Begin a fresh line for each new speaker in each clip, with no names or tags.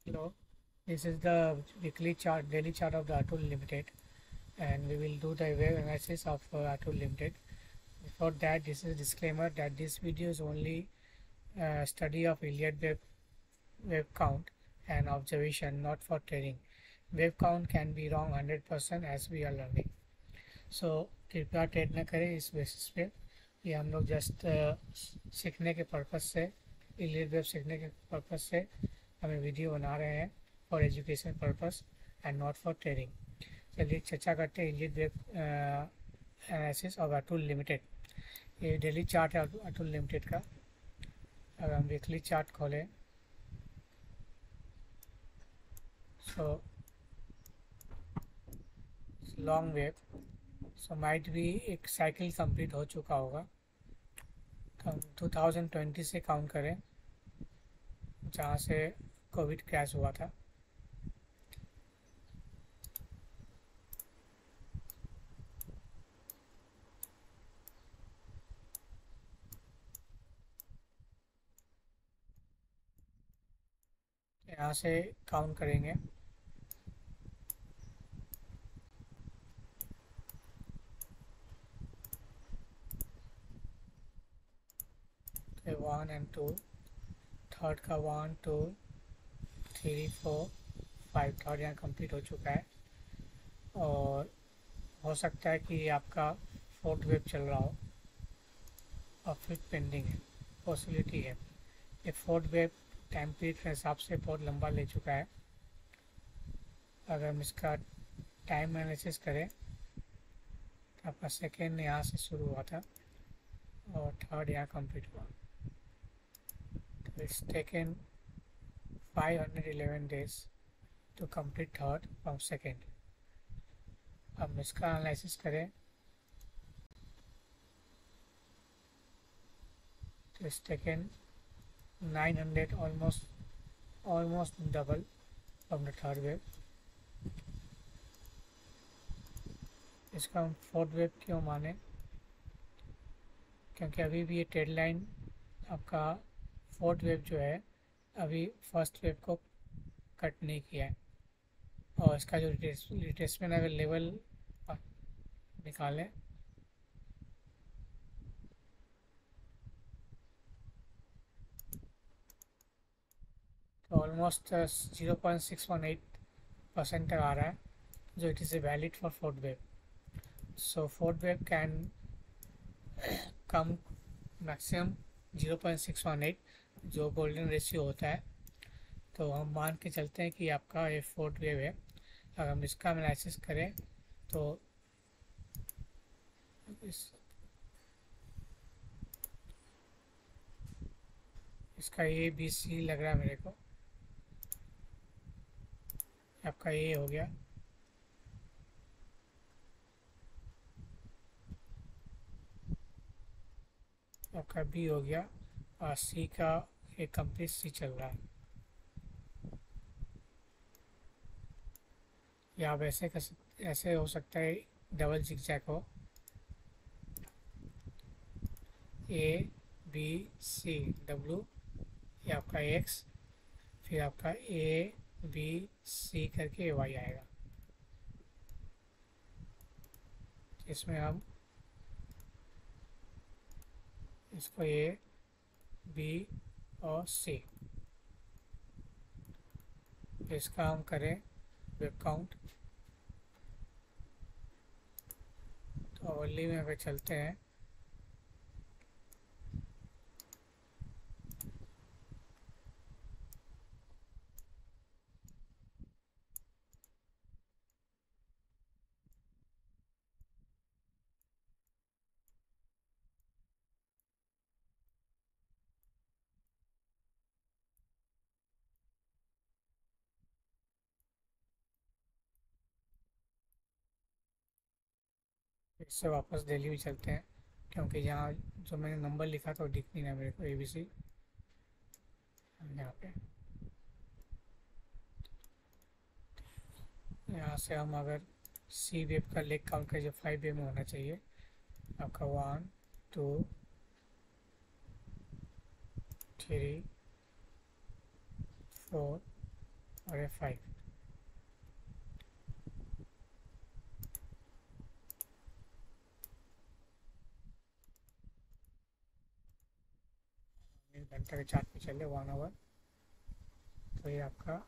Hello, this is the weekly chart, daily chart of the Atul Limited, and we will do the web analysis of Atul Limited. Before that, this is a disclaimer that this video is only study of Iliad web count and observation, not for trading. Web count can be wrong 100% as we are learning. So कृपया trade न करें इस basis पे। ये हम लोग just सीखने के पर्पज़ से, इलीड वेब सीखने के पर्पज़ से हमें वीडियो बना रहे हैं for education purpose and not for trading. चलिए चर्चा करते हैं Elite web analysis of Atul limited. ये डेली चार्ट है अतुल लिमिटेड का। अगर हम वीकली चार्ट खोलें so long web, so might भी एक साइकिल कंप्लीट हो चुका होगा। तो हम 2020 से काउंट करें जहाँ से कोविड क्रैश हुआ था। यहाँ से काउंट करेंगे। वन एंड टू, थर्ड का 1 2 3 4 5, थर्ड यहाँ कंप्लीट हो चुका है। और हो सकता है कि आपका फोर्थ वेव चल रहा हो और फिर पेंडिंग है, पॉसिबिलिटी है। ये फोर्थ वेव टाइम पीरियड के हिसाब से बहुत लंबा ले चुका है। अगर हम इसका टाइम एनालिसिस करें तो आपका सेकेंड यहाँ से शुरू हुआ था और थर्ड यहाँ कंप्लीट हुआ। तो it's taken 511 days to complete third from second। अब इसका एनालिसिस करें तो it's taken 900, almost double from the third wave। इसका हम फोर्थ वेव क्यों माने, क्योंकि अभी भी ये ट्रेड लाइन आपका फोर्थ वेव जो है अभी फर्स्ट वेव को कट नहीं किया है। और इसका जो रिट्रेसमेंट अगर लेवल निकालें तो ऑलमोस्ट 0.618% तक आ रहा है, जो it is a valid for fourth wave. So fourth wave can come maximum 0.618, जो गोल्डन रेशियो होता है। तो हम मान के चलते हैं कि आपका ये फोर्थ वेव है। अगर हम इसका एनालिसिस करें तो इसका ए बी सी लग रहा है मेरे को। आपका ए हो गया, आपका बी हो गया और सी का एक कंप्लीट सी चल रहा है। या आप ऐसे हो सकता है डबल जिगजैग हो, ए बी सी डब्ल्यू, ये आपका एक्स, फिर आपका ए बी सी करके वाई आएगा। इसमें हम इसको ए बी और सी, इसका हम करें वेब काउंट। तो अवली में अगर चलते हैं इससे वापस दिल्ली भी चलते हैं, क्योंकि यहाँ जो मैंने नंबर लिखा था वो दिख नहीं रहा मेरे को, ए बी सी यहाँ पे। यहाँ से हम अगर सी वेब का लेग काउंट करें जो 5 वेब में होना चाहिए, आपका 1 2 3 4 और F5। एक घंटे के चार्ट पे चले 1 आवर, तो ये आपका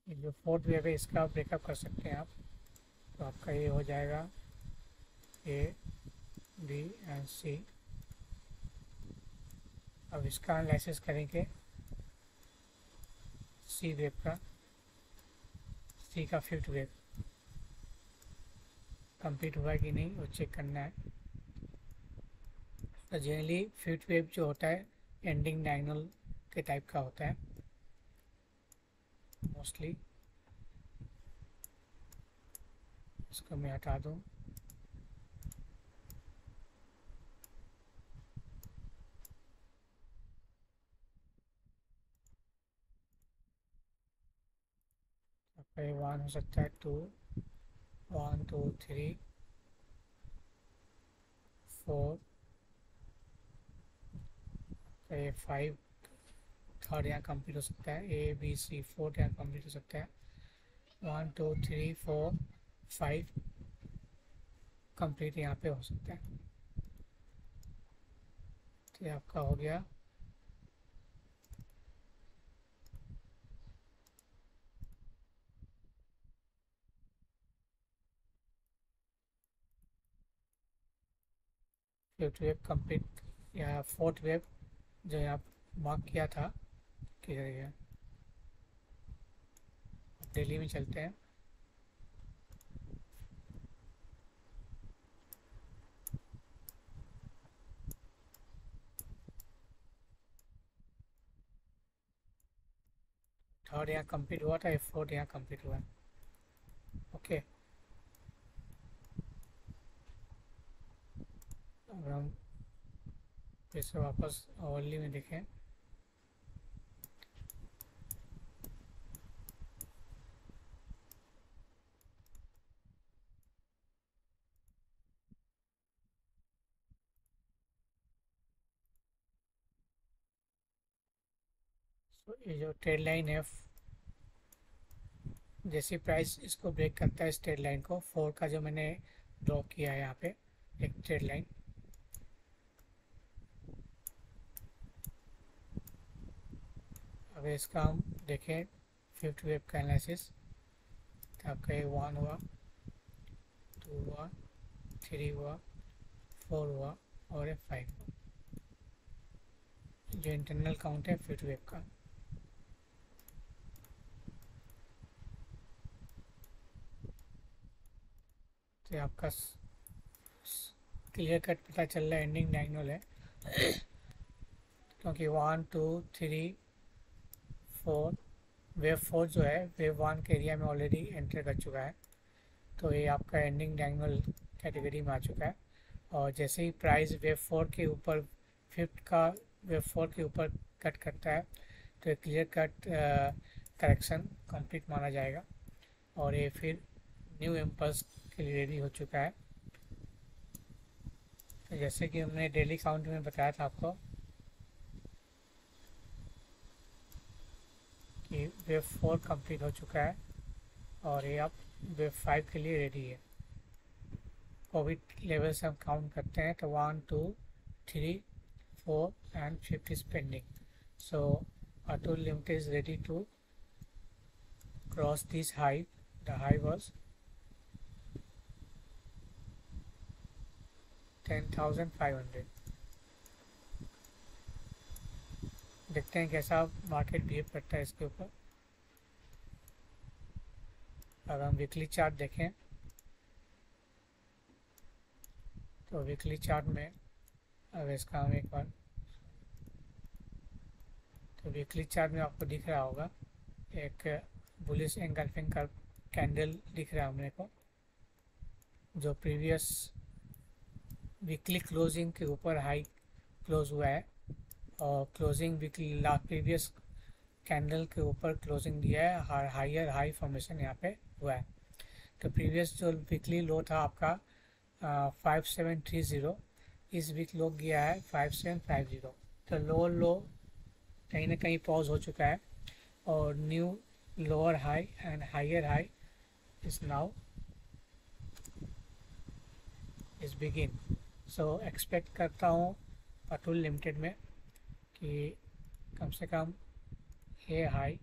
ये जो फोर्थ वेव है इसका ब्रेकअप कर सकते हैं आप। तो आपका ये हो जाएगा A B and C। अब इसका एनालिसिस करेंगे सी वेव का, सी का फिफ्थ वेव कंप्लीट हुआ कि नहीं वो चेक करना है। तो जनरली फिफ्थ वेव जो होता है एंडिंग डायगोनल के टाइप का होता है मोस्टली। इसको मैं हटा दूँ। आपका ये 1 हो सकता है, 2, 1 2 3 4, ये 5 थर्ड यहाँ कंप्लीट हो सकता है, A B C फोर्थ यहाँ कंप्लीट हो सकता है, 1 2 3 4 5 कंप्लीट यहाँ पे हो सकता है। तो ये आपका हो गया फिफ्थ वेव कंप्लीट या फोर्थ वेव जो यहाँ मार्क किया था किधर गया। दिल्ली में चलते हैं। थर्ड यहाँ कंप्लीट हुआ था, फोर्थ यहाँ कंप्लीट हुआ है। ओके, अब हम फिर से वापस ओवरली में देखें। तो ये जो ट्रेड लाइन है, जैसी प्राइस इसको ब्रेक करता है इस ट्रेड लाइन को, 4 का जो मैंने ड्रॉ किया है यहाँ पे एक ट्रेड लाइन, अगर इसका हम देखें फिफ्थ वेव का एनालिसिस, तो आपका ये 1 हुआ, 2 हुआ, 3 हुआ, 4 हुआ और ये 5 हुआ। जो इंटरनल काउंट है फिफ्थ वेव का। तो आपका क्लियर कट पता चल रहा है एंडिंग डायगोनल है क्योंकि 1 2 3 4 वेव 4 जो है वेव 1 के एरिया में ऑलरेडी एंटर कर चुका है, तो ये आपका एंडिंग डायगोनल कैटेगरी में आ चुका है। और जैसे ही प्राइस वेव 4 के ऊपर फिफ्थ का वेव 4 के ऊपर कट करता है तो ये क्लियर कट करेक्शन कंप्लीट माना जाएगा और ये फिर न्यू इम्पल्स के लिए रेडी हो चुका है। तो जैसे कि हमने डेली काउंट में बताया था आपको कि वेव 4 कंप्लीट हो चुका है और ये अब वेव 5 के लिए रेडी है। कोविड लेवल से हम काउंट करते हैं तो 1 2 3 4 and 5 is pending. So Atul Limited is ready to cross this high. The high was 10,500. देखते हैं कैसा मार्केट बिहेव करता है इसके ऊपर। अगर हम वीकली चार्ट देखें तो वीकली चार्ट में अब इसका हम एक बार, तो वीकली चार्ट में आपको दिख रहा होगा एक बुलिश एंगल्फिंग का कैंडल दिख रहा है हमने को, जो प्रीवियस वीकली क्लोजिंग के ऊपर हाई क्लोज हुआ है और क्लोजिंग वीकली प्रीवियस कैंडल के ऊपर क्लोजिंग दिया है, हायर हाई फॉर्मेशन यहाँ पे हुआ है। तो प्रीवियस जो वीकली लो था आपका 5730, इस वीक लो गया है 5750। तो लोअर लो कहीं ना कहीं पॉज हो चुका है और new lower high and higher high is now is begin. So expect करता हूँ अतुल लिमिटेड में कि कम से कम ये हाई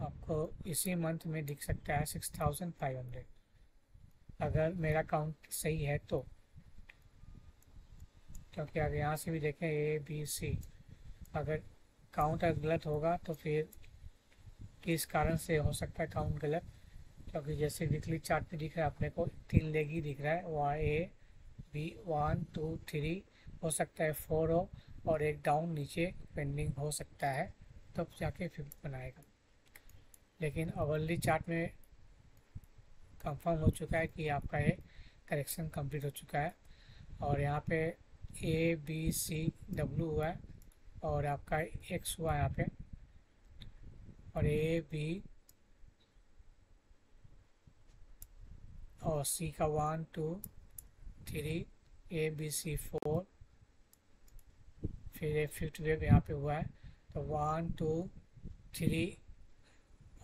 आपको इसी मंथ में दिख सकता है 6500, अगर मेरा काउंट सही है तो। क्योंकि अगर यहाँ से भी देखें ए बी सी, अगर काउंट अगर गलत होगा तो फिर किस कारण से हो सकता है काउंट गलत, क्योंकि जैसे वीकली चार्ट पे दिख रहा है अपने को 3 लेग ही दिख रहा है, वहाँ ए बी 1 2 3, हो सकता है 4 हो और एक डाउन नीचे पेंडिंग हो सकता है, तब जाके 5 बनाएगा। लेकिन अवर्ली चार्ट में कंफर्म हो चुका है कि आपका ये करेक्शन कंप्लीट हो चुका है और यहाँ पे ए बी सी डब्ल्यू हुआ है और आपका एक्स हुआ है यहाँ पे, और ए बी और सी का 1 2 3, ए बी सी 4, फिर एक फिफ्थ वेव यहाँ पे हुआ है। तो 1 2 3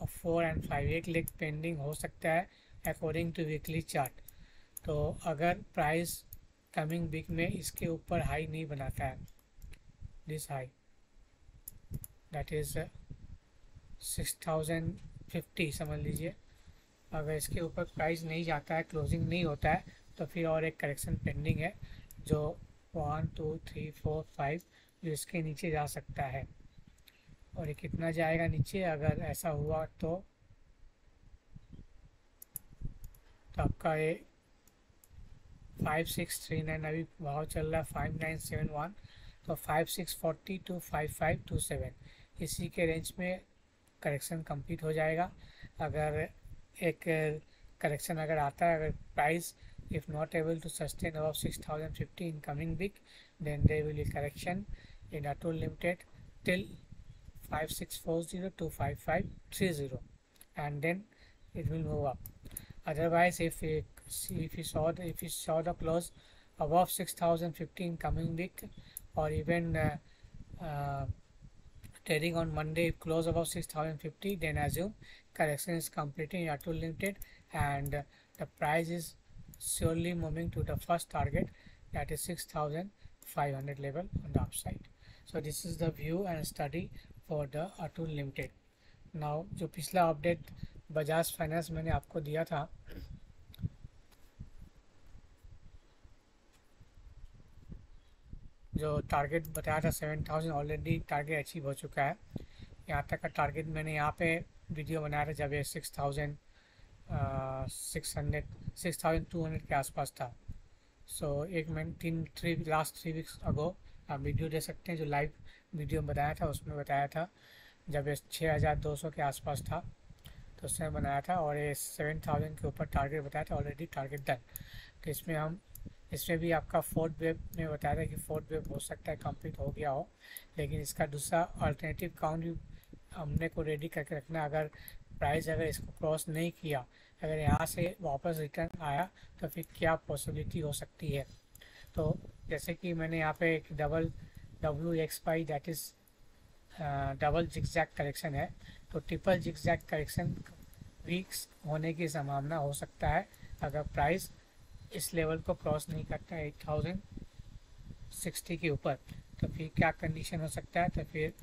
और 4 एंड 5, एक लेग पेंडिंग हो सकता है अकॉर्डिंग टू वीकली चार्ट। तो अगर प्राइस कमिंग वीक में इसके ऊपर हाई नहीं बनाता है, दिस हाई दैट इज़ 6050 समझ लीजिए, अगर इसके ऊपर प्राइस नहीं जाता है, क्लोजिंग नहीं होता है, तो फिर और एक करेक्शन पेंडिंग है जो 1 2 3 4 5 जो इसके नीचे जा सकता है। और ये कितना जाएगा नीचे अगर ऐसा हुआ तो आपका ये 5639 अभी भाव चल रहा है 5971, तो 5640 टू 5527 इसी के रेंज में करेक्शन कंप्लीट हो जाएगा। अगर एक करेक्शन अगर आता है, अगर price if not able to sustain above 6050 in coming week, then there will be correction in Atul Limited till 5640 to 5530 and then it will move up. Otherwise, if you saw the close above 6050 in coming week, or even trading on Monday close above 6050, then assume correction is completing in Atul Limited and the price is surely moving to the first target, that is 6500 level on the upside. So this is the view and study for the Atul Limited. Now जो पिछला update Bajaj finance मैंने आपको दिया था, जो target बताया था 7000, already target achieve हो चुका है। यहाँ तक का टारगेट मैंने यहाँ पे वीडियो बनाया था जब ये 6200 के आसपास था। सो एक मैंने लास्ट 3 वीक्स अगो आप वीडियो दे सकते हैं, जो लाइव वीडियो बताया था उसमें बताया था जब ये 6200 के आसपास था तो उसमें बनाया था, और ये 7000 के ऊपर टारगेट बताया था, ऑलरेडी टारगेट डन। तो इसमें भी आपका फोर्थ वेव में बताया था कि फोर्थ वेव हो सकता है कंप्लीट हो गया हो, लेकिन इसका दूसरा अल्टरनेटिव काउंट भी हमने को रेडी करके रखना। अगर प्राइस अगर इसको क्रॉस नहीं किया, अगर यहाँ से वापस रिटर्न आया तो फिर क्या पॉसिबिलिटी हो सकती है। तो जैसे कि मैंने यहाँ पे एक WXY that is double zigzag correction है, तो ट्रिपल जिगजैग करेक्शन वीक्स होने की संभावना हो सकता है अगर प्राइस इस लेवल को क्रॉस नहीं करता है 8060 के ऊपर। तो फिर क्या कंडीशन हो सकता है, तो फिर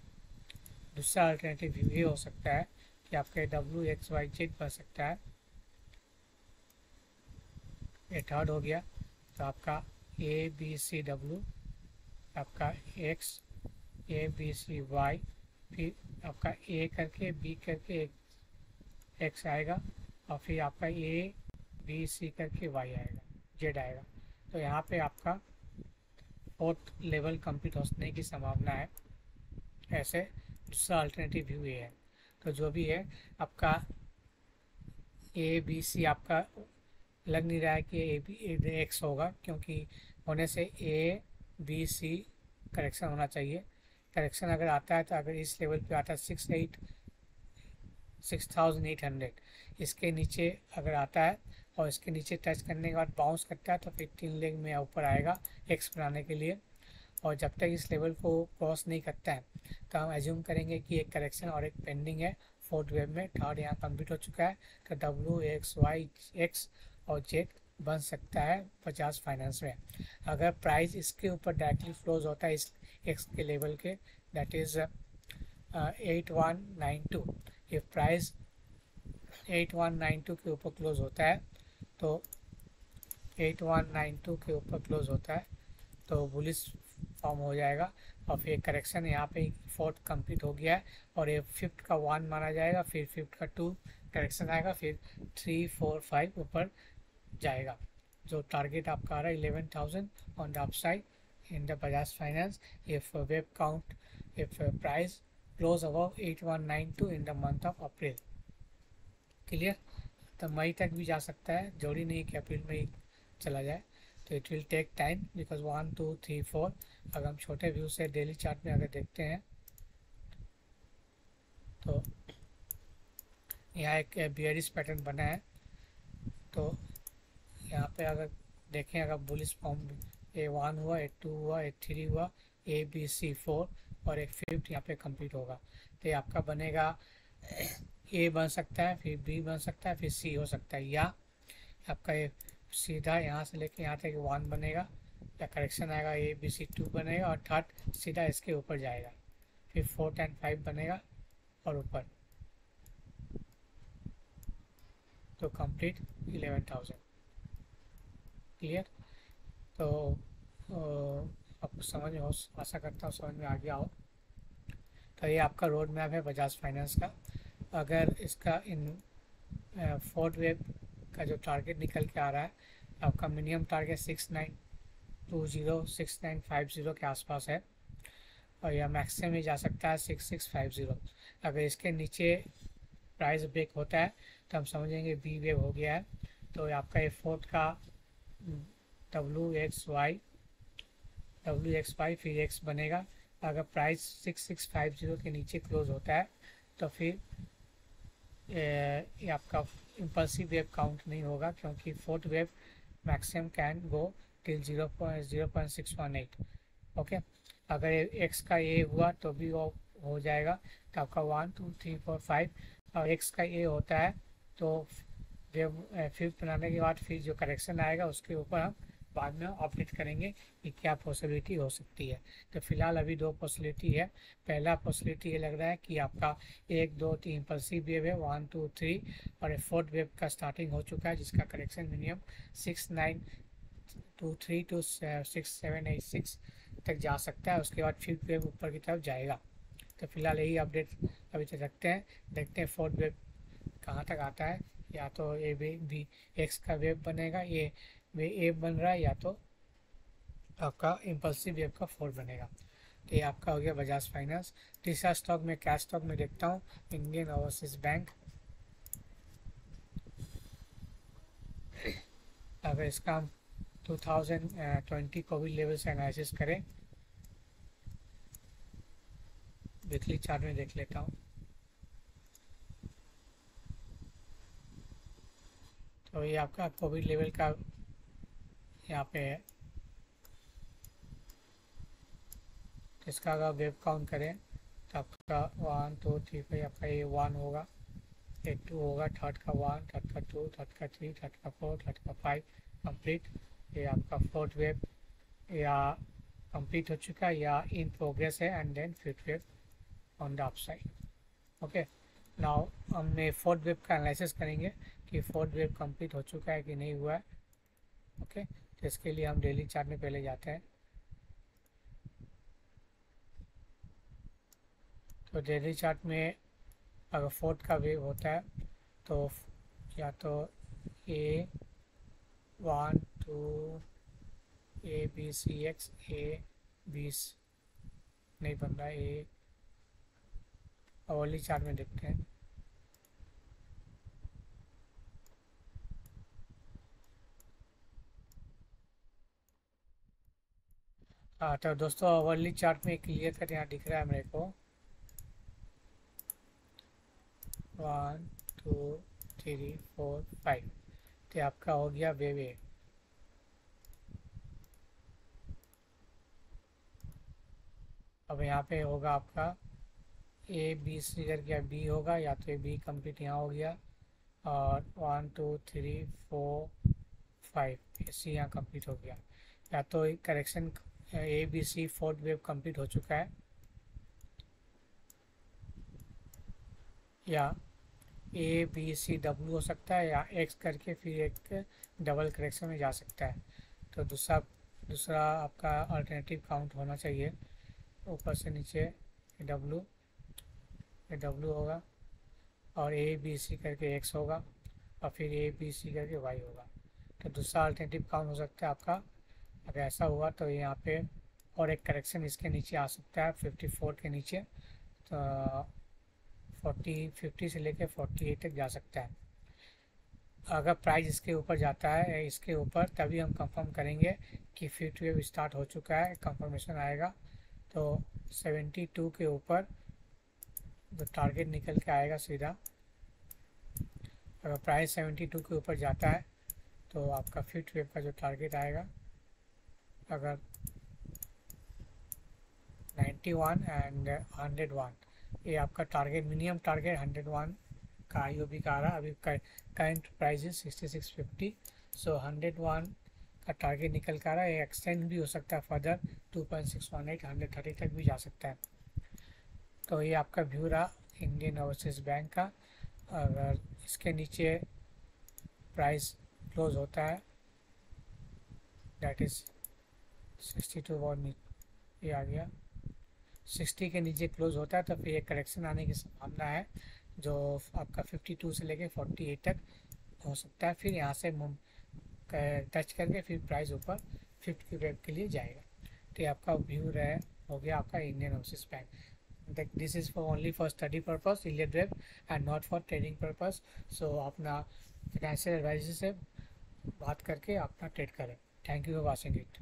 दूसरा अल्टरनेटिव व्यू ये हो सकता है कि आपके WXYZ बन सकता है, ये थर्ड हो गया। तो आपका ABCW, आपका X ABCY, फिर आपका A करके B करके X आएगा, और फिर आपका ABC करके Y आएगा, Z आएगा। तो यहाँ पे आपका फोर्थ लेवल कंप्लीट होने की संभावना है। ऐसे दूसरा अल्टरनेटिव व्यू ये है। तो जो भी है आपका ABC आपका लग नहीं रहा है कि X होगा, क्योंकि होने से ABC करेक्शन होना चाहिए। करेक्शन अगर आता है तो अगर इस लेवल पे आता है 6800, इसके नीचे अगर आता है और इसके नीचे टच करने के बाद बाउंस करता है तो फिर 3 लेग में ऊपर आएगा एक्स बनाने के लिए। और जब तक इस लेवल को क्रॉस नहीं करता है तो हम एज्यूम करेंगे कि एक करेक्शन और एक पेंडिंग है फोर्थ वेव में। थर्ड यहाँ कंप्लीट हो चुका है तो डब्ल्यू एक्स वाई एक्स और जेड बन सकता है बजाज फाइनेंस में। अगर प्राइस इसके ऊपर डायरेक्टली क्लोज होता है इस एक्स के लेवल के, दैट इज़ 8192, इफ प्राइस 8192 के ऊपर क्लोज होता है तो 8192 के ऊपर क्लोज होता है तो बुलिश फॉर्म हो जाएगा। और फिर करेक्शन यहाँ पे फोर्थ कंप्लीट हो गया है और ये फिफ्थ का 1 माना जाएगा, फिर फिफ्थ का 2 करेक्शन आएगा, फिर 3 4 5 ऊपर जाएगा। जो टारगेट आपका आ रहा है 11,000 on the upside in the Bajaj finance if web count if price close above 8192 in the month of April. Clear? तो मई तक भी जा सकता है, जरूरी नहीं कि अप्रैल में ही चला जाए। तो it will take time because 1 2 3 4। अगर हम छोटे व्यू से डेली चार्ट में अगर देखते हैं तो यहाँ एक बियरिश पैटर्न बना है। तो यहाँ पे अगर देखें, अगर बुलिश फॉर्म A1 हुआ, A2 हुआ, A3 हुआ, ABC 4 और एक फिफ्थ यहाँ पे कंप्लीट होगा तो ये आपका बनेगा A बन सकता है, फिर B बन सकता है, फिर C हो सकता है, या आपका ये सीधा यहाँ से लेके यहाँ तक 1 बनेगा या करेक्शन आएगा ABC 2 बनेगा और थर्ड सीधा इसके ऊपर जाएगा, फिर 4 एंड 5 बनेगा और ऊपर तो कंप्लीट 11,000। क्लियर? तो आपको समझ में हो, आशा करता हूँ समझ में आ गया हो। तो ये आपका रोड मैप है बजाज फाइनेंस का। अगर इसका इन फोर्थ वेव का जो टारगेट निकल के आ रहा है, आपका मिनिमम टारगेट 6920 6950 के आसपास है और यह मैक्सिमम ही जा सकता है 6650। अगर इसके नीचे प्राइस ब्रेक होता है तो हम समझेंगे बी वेव हो गया है। तो आपका ये फोर्थ का डब्ल्यू एक्स वाई फिर एक्स बनेगा। अगर प्राइस 6650 के नीचे क्लोज होता है तो फिर ये आपका इम्पल्सिव वेव काउंट नहीं होगा, क्योंकि fourth wave maximum can go till 0.618। Okay, अगर एक्स का ए हुआ तो भी वो हो जाएगा। तो आपका 1 2 3 4 5 और एक्स का ए होता है तो वेव फिफ्थ बनाने के बाद फिर जो करेक्शन आएगा उसके ऊपर हम बाद में अपडेट करेंगे कि क्या पॉसिबिलिटी हो सकती है। तो फिलहाल अभी 2 पॉसिबिलिटी है। पहला पॉसिबिलिटी ये लग रहा है कि आपका 1 2 3 इम्पल्सिव वेव है 1 2 3 और फोर्थ वेव का स्टार्टिंग हो चुका है जिसका करेक्शन मिनिमम 6923 टू 6786 तक जा सकता है। उसके बाद फिफ्थ वेव ऊपर की तरफ जाएगा। तो फिलहाल यही अपडेट अभी तक रखते हैं, देखते हैं फोर्थ वेव कहाँ तक आता है। या तो ए बी एक्स का वेव बनेगा, ये ए बन रहा है, या तो आपका इम्पल्सिव वेव का 4 बनेगा। तो ये आपका हो गया बजाज फाइनेंस। तीसरा स्टॉक में कैश स्टॉक में देखता हूँ इंडियन ओवरसीज बैंक। अगर इसका हम 2020 कोविड लेवल से एनालिसिस करें, वीकली चार्ट में देख लेता हूँ। तो ये आपका कोविड लेवल का यहाँ पे है। इसका अगर वेव काउंट करें तो आपका 1 2 3 पे आपका ये 1 होगा, ये 2 होगा, थर्ड का 1, थर्ड का 2, थर्ड का 3, थर्ड का 4, थर्ड का 5 कंप्लीट। ये आपका फोर्थ वेव या कंप्लीट हो चुका है या इन प्रोग्रेस है and then fifth wave on the upside. Okay, now हमने फोर्थ वेव का एनालिसिस करेंगे कि फोर्थ वेव कंप्लीट हो चुका है कि नहीं हुआ है। ओके, तो इसके लिए हम डेली चार्ट में पहले जाते हैं। तो डेली चार्ट में अगर फोर्थ का वेव होता है तो या तो A 1 2 A B C X A 20 नहीं बन रहा है, ए अवली चार्ट में देखते हैं। हाँ, तो दोस्तों अवली चार्ट में क्लियर कर यहाँ दिख रहा है मेरे को 1 2 3 4 5। तो आपका हो गया वे। अब यहाँ पे होगा आपका ए बी सी करके बी होगा, या तो बी कंप्लीट यहाँ हो गया, और 1 2 3 4 5 सी यहाँ कंप्लीट हो गया। या तो correction A B C fourth wave complete हो चुका है, या ए बी सी डब्ल्यू हो सकता है, या एक्स करके फिर एक डबल करेक्शन में जा सकता है। तो दूसरा दूसरा आपका अल्टरनेटिव काउंट होना चाहिए, ऊपर से नीचे डब्लू, ये डब्लू होगा, और ए बी सी करके एक्स होगा, और फिर ए बी सी करके वाई होगा। तो दूसरा अल्टरनेटिव काउंट हो सकता है आपका। अगर ऐसा हुआ तो यहाँ पे और एक करेक्शन इसके नीचे आ सकता है 54 के नीचे, तो 50 से लेकर 48 तक जा सकता है। अगर प्राइस इसके ऊपर जाता है, इसके ऊपर, तभी हम कंफर्म करेंगे कि फिफ्थ वेव स्टार्ट हो चुका है, कंफर्मेशन आएगा। तो 72 के ऊपर जो टारगेट निकल के आएगा सीधा, अगर प्राइस 72 के ऊपर जाता है तो आपका फिफ्थ वेव का जो टारगेट आएगा, अगर 91 एंड 101, ये आपका टारगेट, मिनिमम टारगेट 101 का IOB का आ रहा है। अभी करंट प्राइस 6650, सो 101 का टारगेट निकल कर आ रहा है। ये एक्सटेंड भी हो सकता है फर्दर 2.618 130 तक भी जा सकता है। तो ये आपका व्यू रहा इंडियन ओवरसीज बैंक का। अगर इसके नीचे प्राइस क्लोज होता है, दैट इज़ 62 और ये आ गया 60 के नीचे क्लोज होता है, तो फिर एक करेक्शन आने की संभावना है, जो आपका 52 से लेके 48 तक हो सकता है। फिर यहाँ से टच करके फिर प्राइस ऊपर फिफ्थ वेव के लिए जाएगा। तो ये आपका व्यू रहे हो गया आपका Indian Overseas Bank. This is for only for study purpose Indian web and not for trading purpose. So अपना फाइनेंशियल एडवाइजर से बात करके अपना ट्रेड करें। Thank you for watching it.